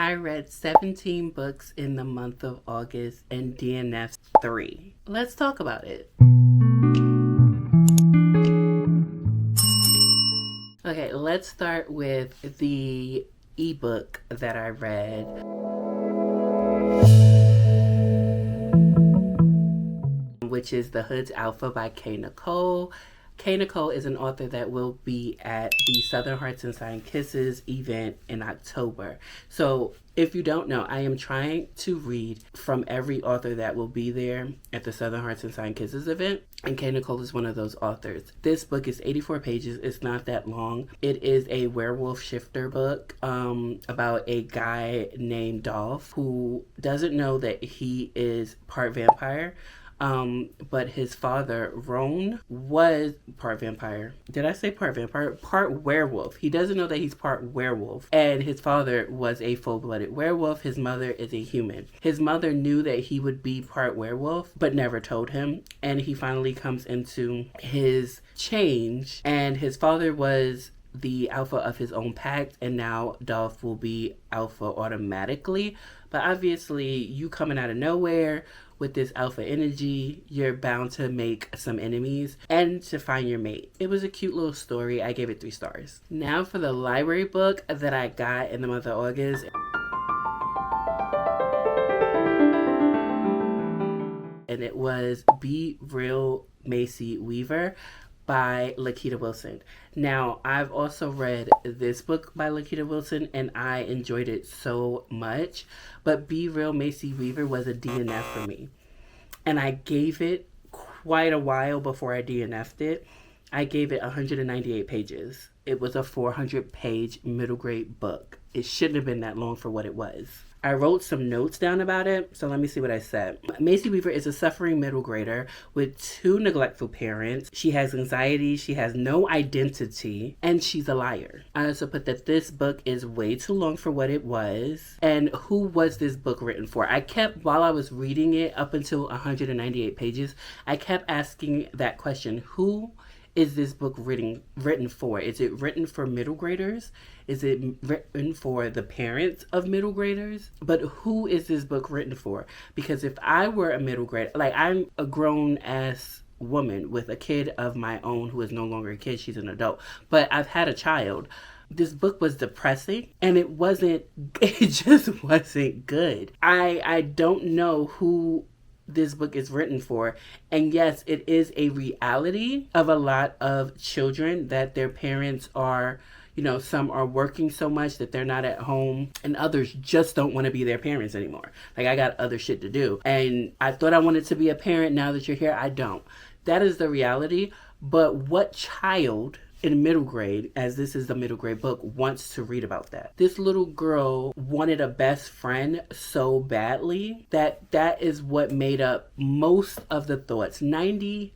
I read 17 books in the month of August and DNF'd 3. Let's talk about it. Okay, let's start with the ebook that I read. Which is The Hood's Alpha by K. Nicole. K. Nicole is an author that will be at the Southern Hearts and Signed Kisses event in October. So if you don't know, I am trying to read from every author that will be there at the Southern Hearts and Signed Kisses event. And K. Nicole is one of those authors. This book is 84 pages. It's not that long. It is a werewolf shifter book about a guy named Dolph who doesn't know that he is part vampire. But his father, Roan, was part vampire. Did I say part vampire? Part werewolf. He doesn't know that he's part werewolf. And his father was a full-blooded werewolf. His mother is a human. His mother knew that he would be part werewolf, but never told him. And he finally comes into his change. And his father was the alpha of his own pact, and now Dolph will be alpha automatically. But obviously, you coming out of nowhere with this alpha energy, you're bound to make some enemies and to find your mate. It was a cute little story. I gave it 3 stars. Now for the library book that I got in the month of August. And it was Be Real Macy Weaver by Lakita Wilson. Now, I've also read this book by Lakita Wilson and I enjoyed it so much, but Be Real Macy Weaver was a DNF for me. And I gave it quite a while before I DNF'd it. I gave it 198 pages. It was a 400-page middle grade book. It shouldn't have been that long for what it was. I wrote some notes down about it, so let me see what I said. Macy Weaver is a suffering middle grader with 2 neglectful parents. She has anxiety, she has no identity, and she's a liar. I also put that this book is way too long for what it was. And who was this book written for? I kept, while I was reading it up until 198 pages, I kept asking that question. Who is this book written for? Is it written for middle graders? Is it written for the parents of middle graders? But who is this book written for? Because if I were a middle grader, like I'm a grown ass woman with a kid of my own who is no longer a kid, she's an adult, but I've had a child. This book was depressing and it just wasn't good. I don't know who this book is written for. And yes, it is a reality of a lot of children that their parents are, some are working so much that they're not at home, and others just don't want to be their parents anymore. Like, I got other shit to do. And I thought I wanted to be a parent. Now that you're here, I don't. That is the reality. But what child in middle grade, as this is the middle grade book, wants to read about that? This little girl wanted a best friend so badly that is what made up most of the thoughts. 90%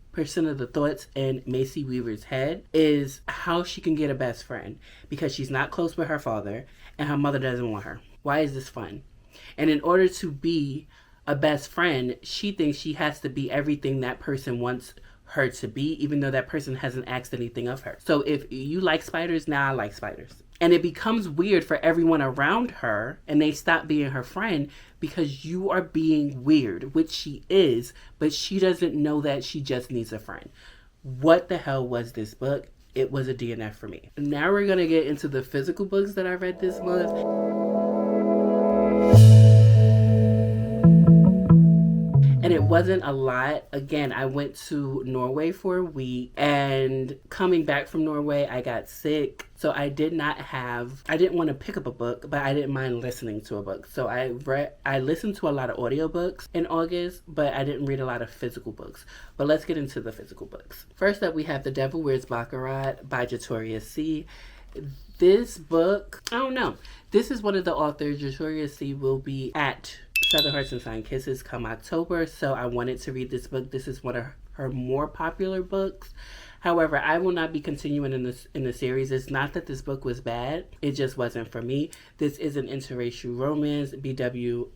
of the thoughts in Macy Weaver's head is how she can get a best friend because she's not close with her father and her mother doesn't want her. Why is this fun? And in order to be a best friend, she thinks she has to be everything that person wants her to be, even though that person hasn't asked anything of her. So if you like spiders, now I like spiders. And it becomes weird for everyone around her and they stop being her friend because you are being weird, which she is, but she doesn't know that. She just needs a friend. What the hell was this book? It was a DNF for me. Now we're going to get into the physical books that I read this month. And it wasn't a lot. Again, I went to Norway for a week, and coming back from Norway, I got sick. So I didn't want to pick up a book, but I didn't mind listening to a book. So I listened to a lot of audiobooks in August, but I didn't read a lot of physical books. But let's get into the physical books. First up, we have The Devil Wears Baccarat by Jatoria C. This book, I don't know. This is one of the authors. Jatoria C will be at Southern Hearts and Signed Kisses come October, so I wanted to read this book. This is one of her more popular books. However, I will not be continuing in the series. It's not that this book was bad. It just wasn't for me. This is an interracial romance, BWWM,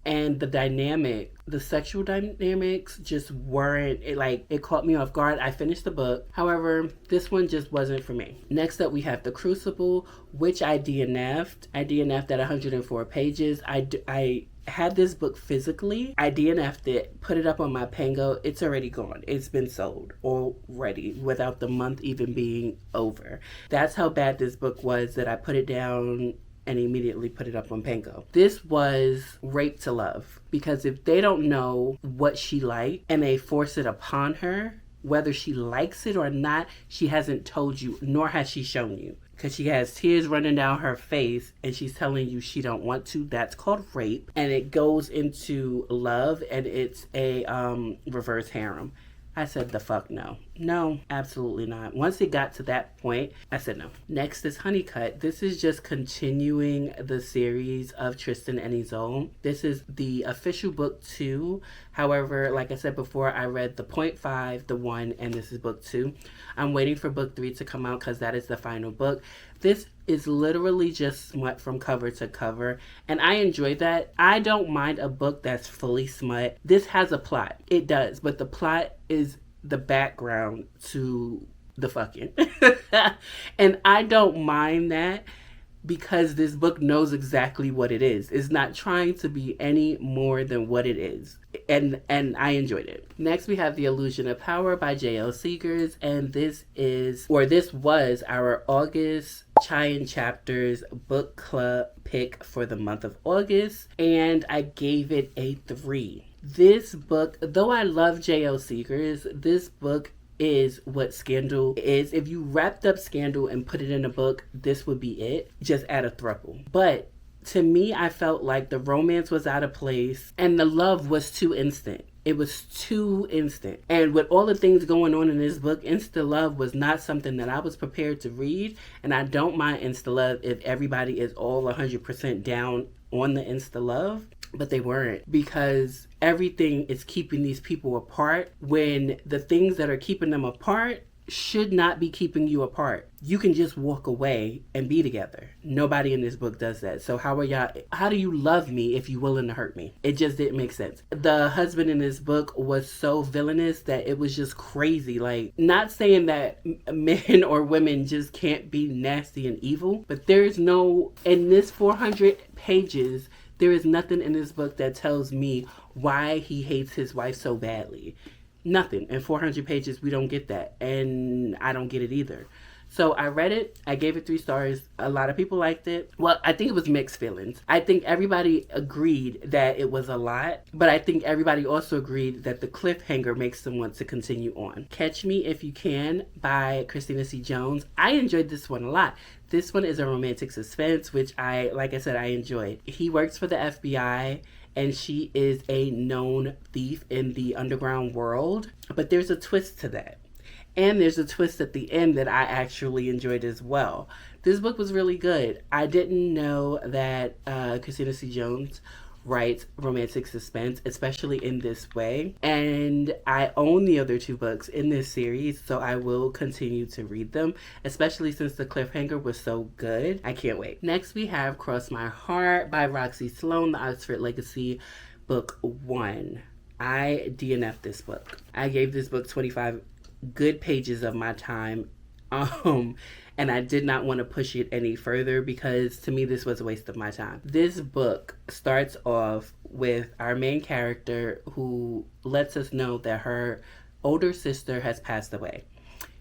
and the sexual dynamics just weren't, it caught me off guard. I finished the book. However, this one just wasn't for me. Next up, we have The Crucible, which I DNF'd. I DNF'd at 104 pages. I had this book physically. I DNF'd it, put it up on my Pango. It's already gone. It's been sold already without the month even being over. That's how bad this book was that I put it down and immediately put it up on Pango. This was rape to love, because if they don't know what she liked and they force it upon her, whether she likes it or not, she hasn't told you, nor has she shown you. Because she has tears running down her face and she's telling you she don't want to. That's called rape. And it goes into love, and it's a reverse harem. I said the fuck no. No, absolutely not. Once it got to that point, I said no. Next is Honeycut. This is just continuing the series of Tristan and Isolde. This is the official book 2. However, like I said before, I read the 0.5, the 1, and this is book 2. I'm waiting for book 3 to come out because that is the final book. This is literally just smut from cover to cover, and I enjoy that. I don't mind a book that's fully smut. This has a plot. It does, but the plot is the background to the fucking. And I don't mind that, because this book knows exactly what it is. It's not trying to be any more than what it is. And I enjoyed it. Next, we have The Illusion of Power by J.L. Seegers. And this was our August Chayin Chapters book club pick for the month of August. And I gave it a 3. This book, though I love J.L. Seegers, this book is what Scandal is. If you wrapped up Scandal and put it in a book, this would be it. Just add a throuple. But to me, I felt like the romance was out of place and the love was too instant. It was too instant. And with all the things going on in this book, insta love was not something that I was prepared to read. And I don't mind insta love if everybody is all 100% down on the insta love. But they weren't, because everything is keeping these people apart when the things that are keeping them apart should not be keeping you apart. You can just walk away and be together. Nobody in this book does that. So how do you love me if you're willing to hurt me? It just didn't make sense. The husband in this book was so villainous that it was just crazy. Like, not saying that men or women just can't be nasty and evil, but in this 400 pages, there is nothing in this book that tells me why he hates his wife so badly. Nothing. In 400 pages, we don't get that. And I don't get it either. So I read it. I gave it 3 stars. A lot of people liked it. Well, I think it was mixed feelings. I think everybody agreed that it was a lot. But I think everybody also agreed that the cliffhanger makes them want to continue on. Catch Me If You Can by Christina C. Jones. I enjoyed this one a lot. This one is a romantic suspense, which like I said, I enjoyed. He works for the FBI, and she is a known thief in the underground world. But there's a twist to that. And there's a twist at the end that I actually enjoyed as well. This book was really good. I didn't know that Christina C. Jones writes romantic suspense, especially in this way. And I own the other 2 books in this series, so I will continue to read them, especially since the cliffhanger was so good. I can't wait. Next, we have Cross My Heart by Roxy Sloan, the Oxford Legacy, book 1. I DNF'd this book. I gave this book 25 good pages of my time. And I did not want to push it any further, because to me this was a waste of my time. This book starts off with our main character who lets us know that her older sister has passed away.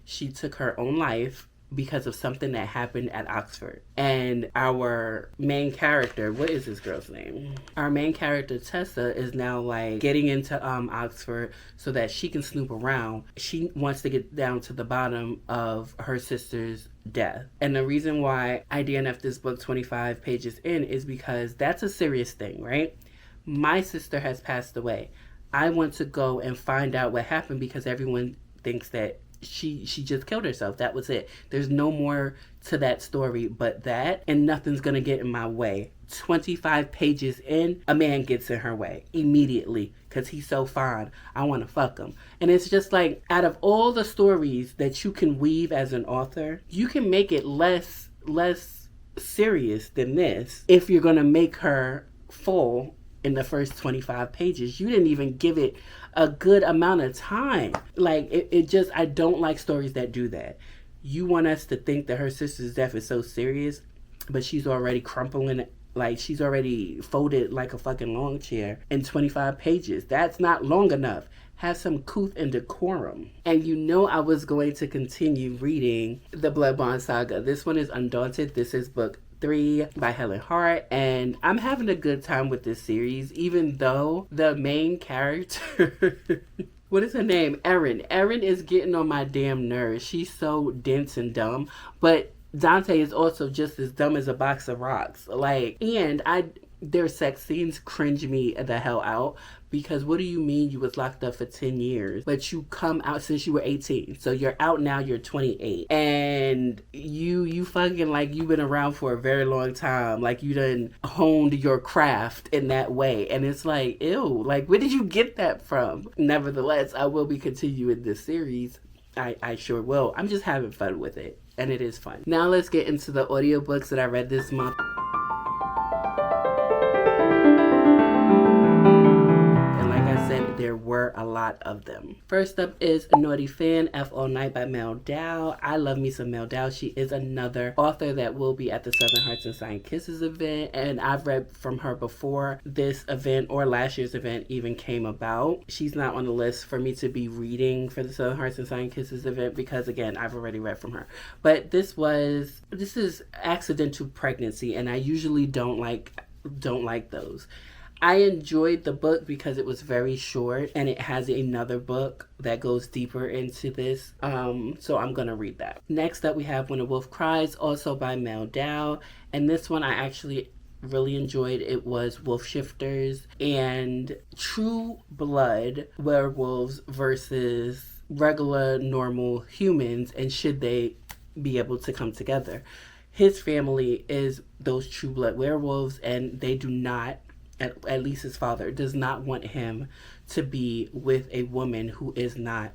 She took her own life because of something that happened at Oxford. And our main character, what is this girl's name? Our main character, Tessa, is now like getting into Oxford so that she can snoop around. She wants to get down to the bottom of her sister's death. And the reason why I DNF'd this book 25 pages in is because that's a serious thing, right? My sister has passed away. I want to go and find out what happened, because everyone thinks that she just killed herself. That was it. There's no more to that story but that, and nothing's gonna get in my way. 25 pages in, a man gets in her way immediately because he's so fine. I want to fuck him. And it's just like, out of all the stories that you can weave as an author, you can make it less serious than this if you're gonna make her fall in the first 25 pages. You didn't even give it a good amount of time. Like, it just, I don't like stories that do that. You want us to think that her sister's death is so serious, but she's already crumpling, like she's already folded like a fucking lawn chair in 25 pages. That's not long enough. Have some couth and decorum. And you know I was going to continue reading the Blood Bond Saga. This one is Undaunted. This is book 3 by Helen Hart, and I'm having a good time with this series, even though the main character what is her name? Erin. Erin is getting on my damn nerves. She's so dense and dumb, but Dante is also just as dumb as a box of rocks. Like, and their sex scenes cringe me the hell out, because what do you mean you was locked up for 10 years, but you come out since you were 18? So you're out now, you're 28, and you fucking, like, you've been around for a very long time, like you done honed your craft in that way, and it's like, ew, like, where did you get that from? Nevertheless, I will be continuing this series. I sure will. I'm just having fun with it, and it is fun. Now let's get into the audiobooks that I read this month. There were a lot of them. First up is Naughty Fan, F All Night by Mel Dow. I love me some Mel Dow. She is another author that will be at the Southern Hearts and Signed Kisses event, and I've read from her before this event or last year's event even came about. She's not on the list for me to be reading for the Southern Hearts and Signed Kisses event because, again, I've already read from her. But this is Accidental Pregnancy, and I usually don't like those. I enjoyed the book because it was very short, and it has another book that goes deeper into this. So I'm going to read that. Next up, we have When a Wolf Cries, also by Mel Dow. And this one I actually really enjoyed. It was Wolf Shifters and True Blood werewolves versus regular normal humans, and should they be able to come together. His family is those True Blood werewolves, and they do not, at least his father does not want him to be with a woman who is not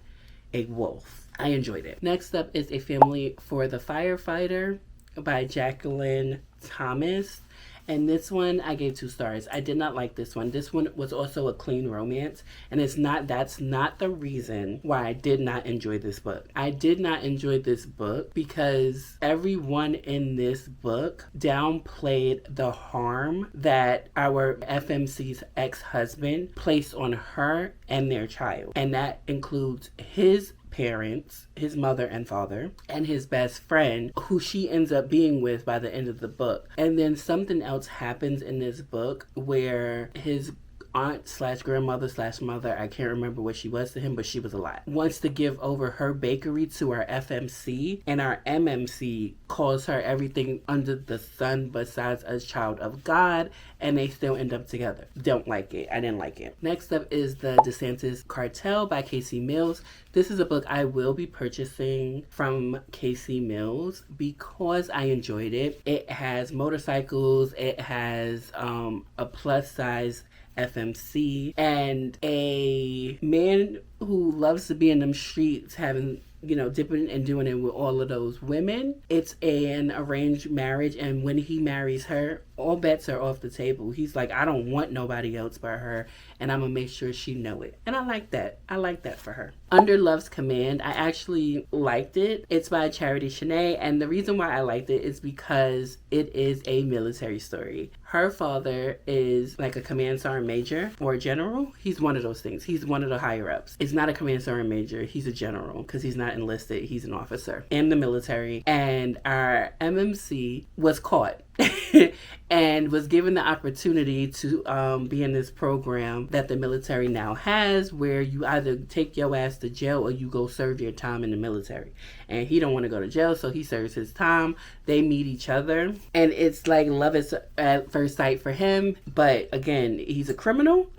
a wolf. I enjoyed it. Next up is A Family for the Firefighter by Jacqueline Thomas. And this one I gave 2 stars. I did not like this one. This one was also a clean romance, and that's not the reason why I did not enjoy this book. I did not enjoy this book because everyone in this book downplayed the harm that our FMC's ex-husband placed on her and their child. And that includes his parents, his mother and father, and his best friend, who she ends up being with by the end of the book. And then something else happens in this book where his aunt slash grandmother slash mother, I can't remember what she was to him, but she was a lot, wants to give over her bakery to our FMC, and our MMC calls her everything under the sun besides a child of God, and they still end up together. Don't like it. I didn't like it. Next up is The DeSantis Cartel by Casey Mills. This is a book I will be purchasing from Casey Mills because I enjoyed it. It has motorcycles, it has a plus size FMC, and a man who loves to be in them streets having, dipping and doing it with all of those women. It's an arranged marriage, and when he marries her, all bets are off the table. He's like, I don't want nobody else but her, and I'm gonna make sure she know it. And I like that. I like that for her. Under Love's Command, I actually liked it. It's by Charity Shanae, and the reason why I liked it is because it is a military story. Her father is like a command sergeant major or a general. He's one of those things. He's one of the higher ups. It's not a command sergeant major. He's a general because he's not enlisted. He's an officer in the military. And our MMC was caught and was given the opportunity to be in this program that the military now has, where you either take your ass to jail or you go serve your time in the military. And he don't want to go to jail, so he serves his time. They meet each other, and it's like love at first sight for him. But again, he's a criminal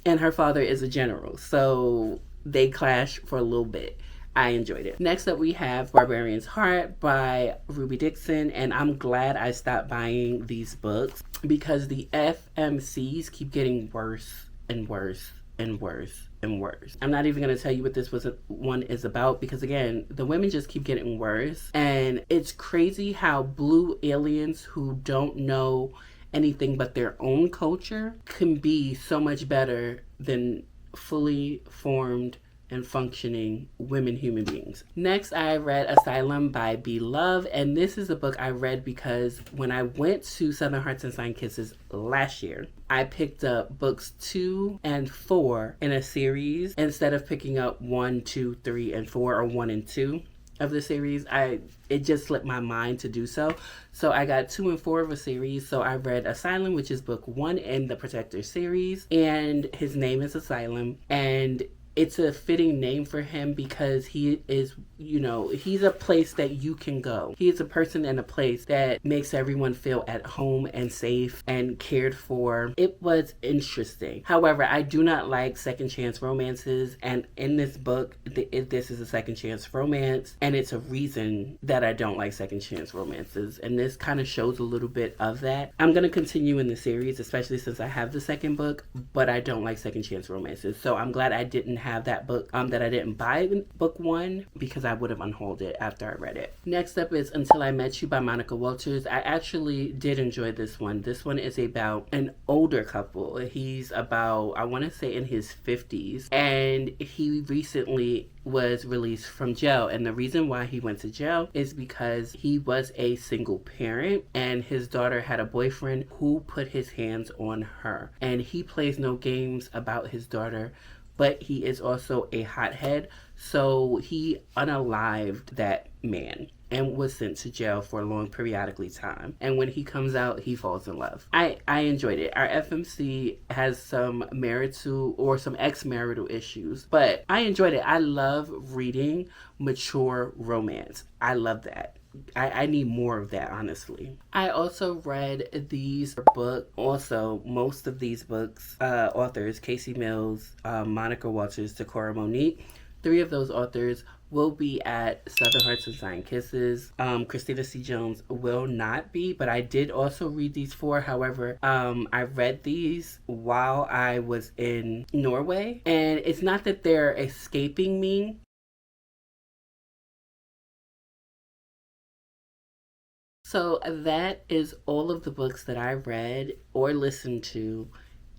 and her father is a general, so they clash for a little bit. I enjoyed it. Next up, we have Barbarian's Heart by Ruby Dixon, and I'm glad I stopped buying these books because the FMCs keep getting worse and worse and worse and worse. I'm not even going to tell you what this one is about because, again, the women just keep getting worse, and it's crazy how blue aliens who don't know anything but their own culture can be so much better than fully formed and functioning women human beings. Next, I read Asylum by B. Love, and this is a book I read because when I went to Southern Hearts and Signed Kisses last year, I picked up books 2 and 4 in a series instead of picking up 1, 2, 3, and 4 or 1 and 2 of the series. It just slipped my mind to do so. So I got 2 and 4 of a series. So I read Asylum, which is book 1 in the Protector series, and his name is Asylum, and it's a fitting name for him because he is, he's a place that you can go. He is a person and a place that makes everyone feel at home and safe and cared for. It was interesting. However, I do not like second chance romances, and in this book, this is a second chance romance, and it's a reason that I don't like second chance romances, and this kind of shows a little bit of that. I'm going to continue in the series, especially since I have the second book, but I don't like second chance romances, so I'm glad I didn't have that book, that I didn't buy in book 1 because I would have unhauled it after I read it. Next up is Until I Met You by Monica Walters. I actually did enjoy this one. This one is about an older couple. He's about, I want to say, in his 50s, and he recently was released from jail, and the reason why he went to jail is because he was a single parent and his daughter had a boyfriend who put his hands on her, and he plays no games about his daughter, but he is also a hothead, so he unalived that man and was sent to jail for a long periodically time. And when he comes out, he falls in love. I enjoyed it. Our FMC has some marital or some ex-marital issues, but I enjoyed it. I love reading mature romance. I love that. I need more of that, honestly. I also read these books, most of these books, authors, Casey Mills, Monica Walters, Takora Monique. 3 of those authors will be at Southern Hearts and Signed Kisses. Christina C. Jones will not be, but I did also read these 4. However, I read these while I was in Norway, and it's not that they're escaping me. So that is all of the books that I read or listened to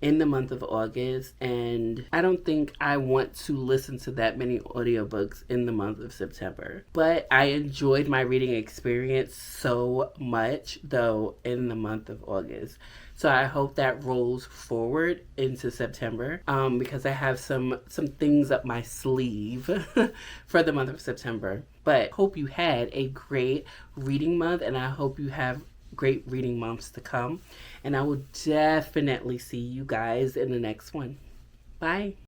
in the month of August, and I don't think I want to listen to that many audiobooks in the month of September. But I enjoyed my reading experience so much, though, in the month of August. So I hope that rolls forward into September, because I have some things up my sleeve for the month of September. But hope you had a great reading month, and I hope you have great reading months to come. And I will definitely see you guys in the next one. Bye.